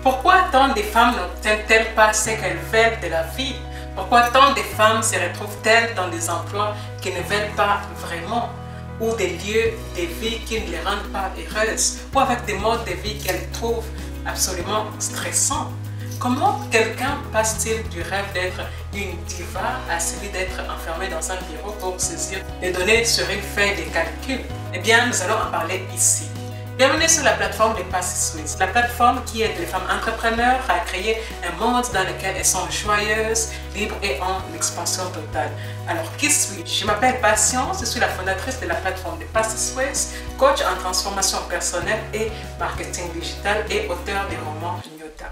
Pourquoi tant de femmes n'obtiennent-elles pas ce qu'elles veulent de la vie? Pourquoi tant de femmes se retrouvent-elles dans des emplois qu'elles ne veulent pas vraiment? Ou des lieux de vie qui ne les rendent pas heureuses? Ou avec des modes de vie qu'elles trouvent absolument stressants? Comment quelqu'un passe-t-il du rêve d'être une diva à celui d'être enfermé dans un bureau pour saisir des données sur une feuille de calcul? Eh bien, nous allons en parler ici. Bienvenue sur la plateforme de Passy Swiss, la plateforme qui aide les femmes entrepreneurs à créer un monde dans lequel elles sont joyeuses, libres et en expansion totale. Alors, qui suis-je? Je m'appelle Patience, je suis la fondatrice de la plateforme de Passy Swiss, coach en transformation personnelle et marketing digital et auteur des romans Nyota.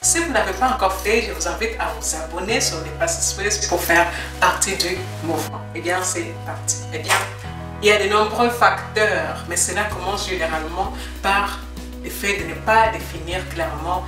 Si vous ne l'avez pas encore fait, je vous invite à vous abonner sur les Passy Swiss pour faire partie du mouvement. Eh bien, c'est parti. Eh bien, il y a de nombreux facteurs, mais cela commence généralement par le fait de ne pas définir clairement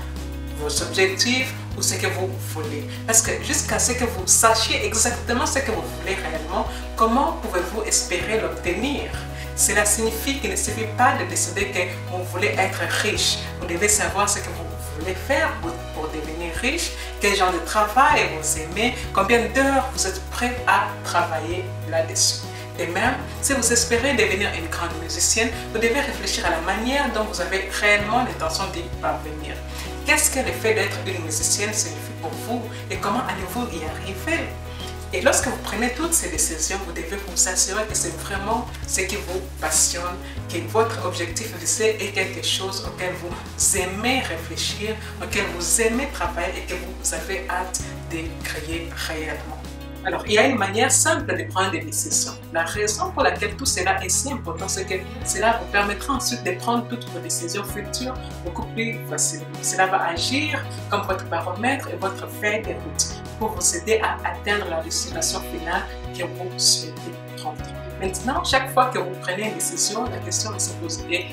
vos objectifs ou ce que vous voulez. Parce que jusqu'à ce que vous sachiez exactement ce que vous voulez réellement, comment pouvez-vous espérer l'obtenir? Cela signifie qu'il ne suffit pas de décider que vous voulez être riche. Vous devez savoir ce que vous voulez faire pour devenir riche, quel genre de travail vous aimez, combien d'heures vous êtes prêt à travailler là-dessus. De même, si vous espérez devenir une grande musicienne, vous devez réfléchir à la manière dont vous avez réellement l'intention d'y parvenir. Qu'est-ce que le fait d'être une musicienne signifie pour vous et comment allez-vous y arriver? Et lorsque vous prenez toutes ces décisions, vous devez vous assurer que c'est vraiment ce qui vous passionne, que votre objectif visé est quelque chose auquel vous aimez réfléchir, auquel vous aimez travailler et que vous avez hâte de créer réellement. Alors, il y a une manière simple de prendre des décisions. La raison pour laquelle tout cela est si important, c'est que cela vous permettra ensuite de prendre toutes vos décisions futures beaucoup plus facilement. Cela va agir comme votre baromètre et votre feuille de route pour vous aider à atteindre la destination finale que vous souhaitez prendre. Maintenant, chaque fois que vous prenez une décision, la question est de se poser,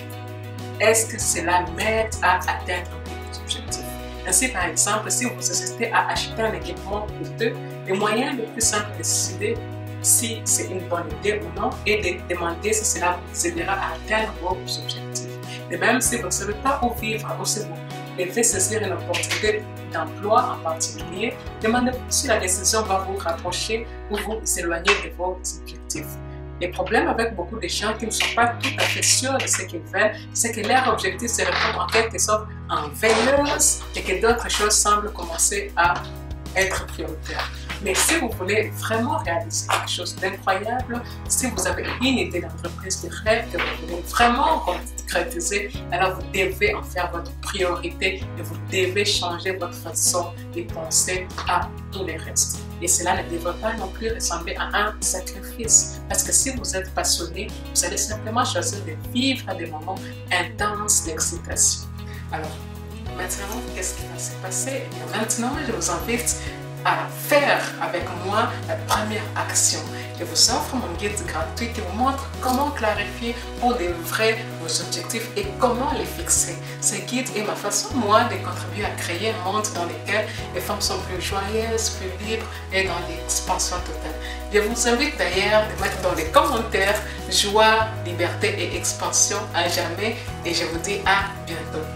est-ce que cela m'aide à atteindre vos objectifs? Ainsi, par exemple, si vous hésitez à acheter un équipement coûteux, le moyen le plus simple de décider si c'est une bonne idée ou non est de demander si cela vous aidera à atteindre vos objectifs. De même, si vous ne savez pas où vivre ou si vous devez saisir une opportunité d'emploi en particulier, demandez-vous si la décision va vous rapprocher ou vous éloigner de vos objectifs. Le problème avec beaucoup de gens qui ne sont pas tout à fait sûrs de ce qu'ils veulent, c'est que leur objectif se retrouve en quelque sorte en veilleuse et que d'autres choses semblent commencer à être prioritaires. Mais si vous voulez vraiment réaliser quelque chose d'incroyable, si vous avez une idée d'entreprise de rêve que vous voulez vraiment concrétiser, alors vous devez en faire votre priorité et vous devez changer votre façon de penser à tout le reste. Et cela ne devrait pas non plus ressembler à un sacrifice. Parce que si vous êtes passionné, vous allez simplement choisir de vivre des moments intenses d'excitation. Alors, maintenant, qu'est-ce qui va se passer? Et maintenant, je vous invite à faire avec moi la première action. Je vous offre mon guide gratuit qui vous montre comment clarifier pour de vrais vos objectifs et comment les fixer. Ce guide est ma façon, moi, de contribuer à créer un monde dans lequel les femmes sont plus joyeuses, plus libres et dans l'expansion totale. Je vous invite d'ailleurs de mettre dans les commentaires joie, liberté et expansion à jamais et je vous dis à bientôt.